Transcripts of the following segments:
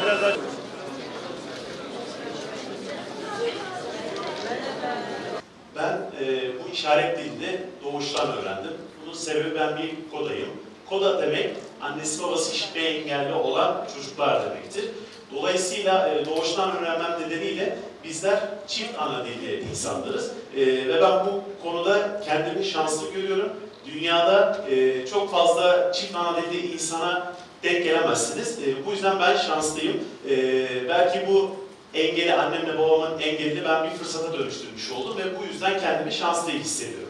biraz daha... Ben bu işaret dilini doğuştan öğrendim. Bunun sebebi ben bir KODA'yım. KODA demek annesi babası işitme engelli olan çocuklar demektir. Dolayısıyla doğuştan öğrenmem nedeniyle bizler çift ana dilli insanlarız. Ve ben bu konuda kendimi şanslı görüyorum. Dünyada çok fazla çift ana dilli insana denk gelemezsiniz. Bu yüzden ben şanslıyım. Belki bu engeli, annemle babamın engelini ben bir fırsata dönüştürmüş oldum ve bu yüzden kendimi şanslı hissediyorum.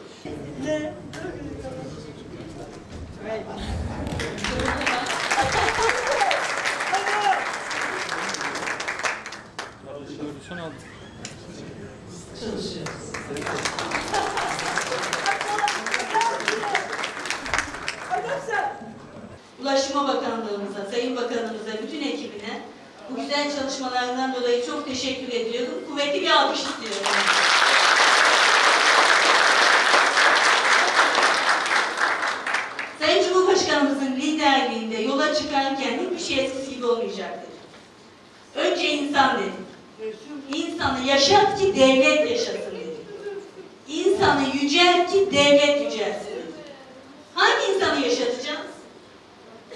Ulaştırma Bakanlığımıza, Sayın Bakanımıza, bütün ekibine bu güzel çalışmalarından dolayı çok teşekkür ediyorum. Kuvvetli bir alkış istiyorum. Sayın Cumhurbaşkanımızın liderliğinde yola çıkarken hiçbir şey eskisi gibi olmayacaktır. Önce insan dedi. İnsanı yaşat ki devlet yaşasın dedi. İnsanı yücelt ki devlet yücelsin dedi. Hangi insanı yaşatacağız?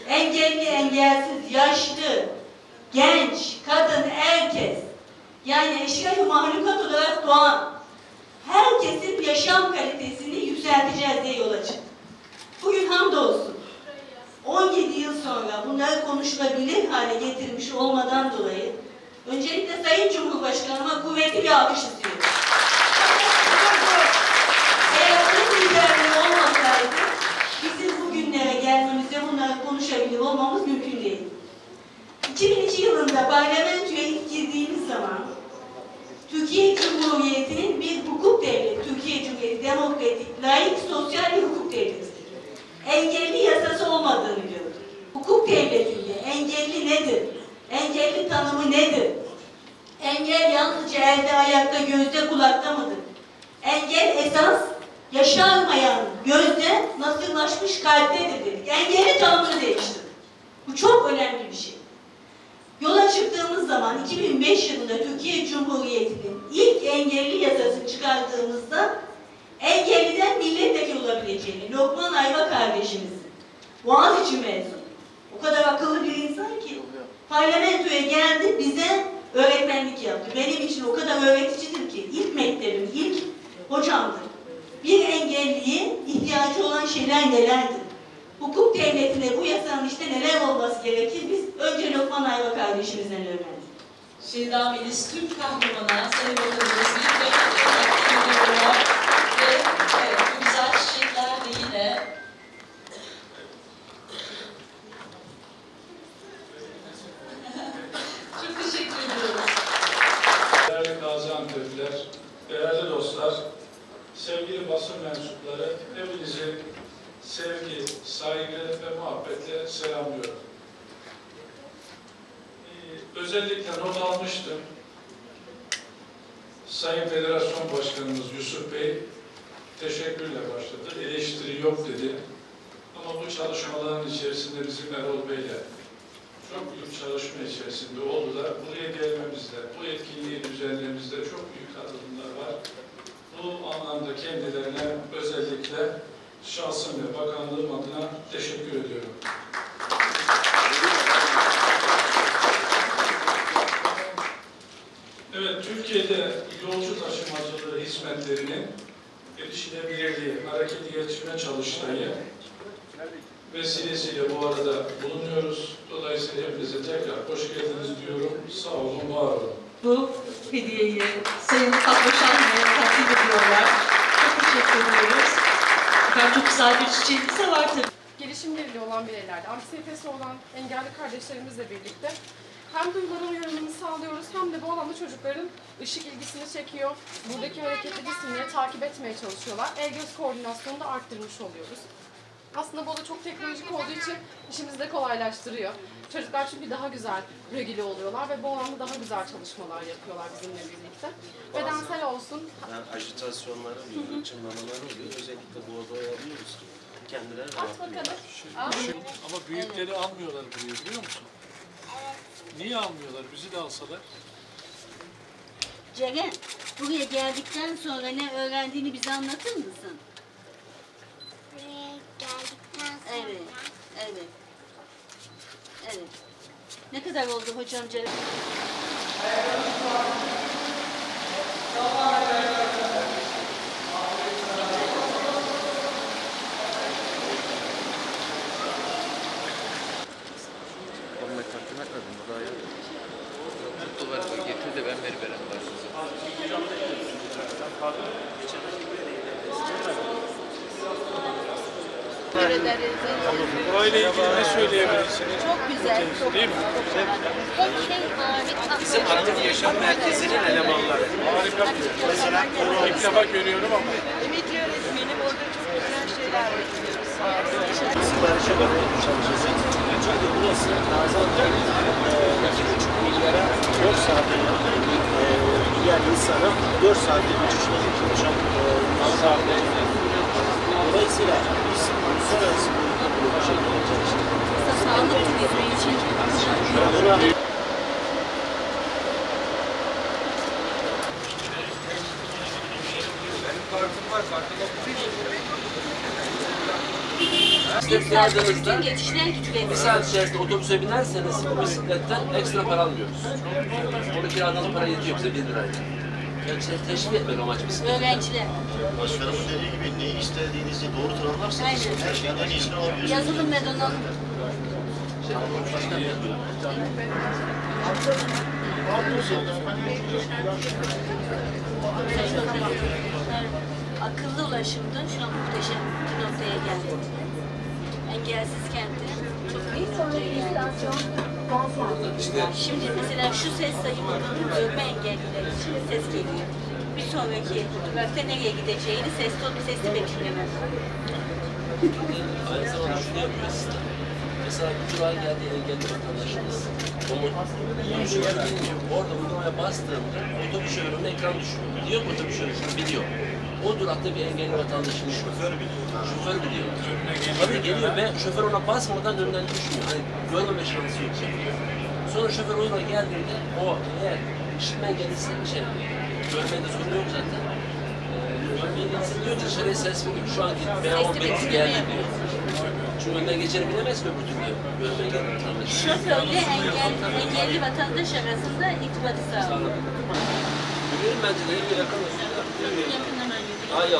Engelli, engelsiz, yaşlı, genç, kadın, herkes. Yani eşya-i mahlukat olarak doğan herkesin yaşam kalitesini yükselteceğiz diye yola çıktık. Bugün hamdolsun 17 yıl sonra bunları konuşulabilir hale getirmiş olmadan dolayı öncelikle Sayın Cumhurbaşkanıma kuvvetli bir alkış istiyorum. Eğer bu liderliği olmasaydı bizim bugünlere gelmemize bunları konuşabilir olmamız mümkün değil. 2002 yılında parlamentoya ilk girdiğimiz zaman Türkiye Cumhuriyeti'nin bir hukuk devleti, Türkiye Cumhuriyeti demokratik, layık, sosyal bir hukuk devleti. Engelli yasası olmadığını gördük. Hukuk devletinde engelli nedir? Engelli tanımı nedir? Engel yalnızca elde, ayakta, gözde, kulakta mıdır? Engel esas yaşanmayan gözde nasırlaşmış kalptedir dedik. Engelli tanımını değiştirdik. Bu çok önemli bir şey. Yola çıktığımız zaman 2005 yılında Türkiye Cumhuriyeti'nin ilk engelli yasasını çıkardığımızda engelliden milletvekili olabileceğini, Lokman Ayva kardeşimiz, Boğaziçi mezunu, o kadar akıllı bir insan ki parlamentoya geldi, bize öğretmenlik yaptı. Benim için o kadar öğreticidir ki ilk mektebim, ilk hocamdır. Bir engelliye ihtiyacı olan şeyler nelerdir? Hukuk devletinde bu yasanın işte neler olması gerekir? Biz önce Lokman Ayva kardeşimizden öğrendik. Şeyda Melis Türk kahramana Sayın Bakanımız büyük bir takdir ediyor. Ve evet, bu güzel çiçekler de yine çok teşekkür ediyoruz. Değerli Gaziantep'liler, değerli dostlar, sevgili basın mensupları, hepinizi sevgi, saygı ve muhabbetle selamlıyorum. Özellikle not almıştım. Sayın Federasyon Başkanımız Yusuf Bey teşekkürle başladı. Eleştiri yok dedi. Ama bu çalışmaların içerisinde bizim Erol Bey'le çok büyük çalışma içerisinde oldular. Buraya gelmemizde, bu etkinliği düzenlememizde çok büyük katılımlar var. Bu anlamda kendilerine özellikle şahsım ve bakanlığım adına teşekkür ediyorum. Evet, Türkiye'de yolcu taşımacılığı hizmetlerinin erişilebilirliği, harekete geçirme çalıştayı vesilesiyle bu arada bulunuyoruz. Dolayısıyla hepinize tekrar hoş geldiniz diyorum. Sağ olun, var olun. Bu hediyeyi Sayın Fatma Şahin'e takdim ediyorlar. Çok teşekkür ediyoruz. Çok güzel bir çiçeğimiz de var tabii. Gelişim geriliği olan bireylerde, anksiyetesi olan engelli kardeşlerimizle birlikte hem duyguların uyarımını sağlıyoruz hem de bu alanda çocukların ışık ilgisini çekiyor. Buradaki hareketli cisimleri takip etmeye çalışıyorlar. El-göz koordinasyonunu da arttırmış oluyoruz. Aslında bu da çok teknolojik olduğu için işimizi de kolaylaştırıyor. Çocuklar çünkü daha güzel regüle oluyorlar ve bu alanda daha güzel çalışmalar yapıyorlar bizimle birlikte. Bedensel olsun. Yani ajitasyonları oluyor, çınlamalar oluyor. Özellikle bu odaya alıyoruz ki kendileri At bakalım. Ama büyükleri almıyorlar buraya, biliyor musun? Evet. Niye almıyorlar? Bizi de alsalar. Ceren, buraya geldikten sonra ne öğrendiğini bize anlatır mısın? Buraya geldikten sonra Evet, evet. Evet. Ne kadar oldu hocam Ceren? Onu takdim etmedim. Bu daha ya. Mutlu var. Getir de ben vereyim başlayacağım. Burayla ilgili ne söyleyebilirsiniz? Çok güzel. Değil mi? her şey harika. Bizim aktif yaşam merkezinin elemanları. Harika. Mesela ilk defa görüyorum ama. Evet öğretmenim, orada çok güzel şeyler yapıyoruz. Siparişe bakıp çalışacağız. Çünkü burası Gaziantep 2,5 milyara 4 saate diğer insana 4 saatte uçuşla çalışan dolayısıyla biz uluslararası bir şekilde çalıştık. Sağlık turizmi için. Yardımınızda Geçişten gitmemiz. bir saat içerisinde otobüse binerseniz bu bisikletten ekstra para almıyoruz. Onu kiradan para yetiyor bize 1 lirayla. Yani teşvik etmek amaç bisiklet. Öğrenciler. Başkanımın dediği gibi ne istediğinizi doğru tanımlarsanız her şeyin en iyisini alabiliyorsunuz. Yazılım ve donanım. Başkan yapıyor. Akıllı ulaşımda şu an muhteşem bir noktaya geldi. Engelsiz kentte çok iyi noktaya geldi. Şimdi mesela şu ses sayımının görme engelliler için ses geliyor. Bir sonraki durakta nereye gideceğini sesli bekliyorlar. Aynı zamanda şunu yapıyor sistem. Mesela bu durağa geldiği engelli vatandaşımız konuşmayı bilmiyor. Orada uygulamaya bastığında otobüs şoförünün ekran düşüyor. Diyor ki otobüs şoförü biliyor. O durakta bir engelli vatandaşımız şoför biliyor. Şoför biliyor. Tabii geliyor ve şoför ona basmadan önünden düşmüyor. Hani görmeme şansı yok şoför. Sonra şoför oyuna geldiğinde o eğer işitme engellisi görmeye de sorun yok zaten. Görmeye engellisi diyor ki dışarıya ses veriyor. Şu an B11 geldi diyor. Çünkü önden geçeni bilemez mi öbür türlü? Görmeye engelli vatandaş. Şoförle engelli vatandaş arasında irtibatı sağlıyor. Yürüyelim bence de yakın olsun. Yakın hemen yürüyor. Ay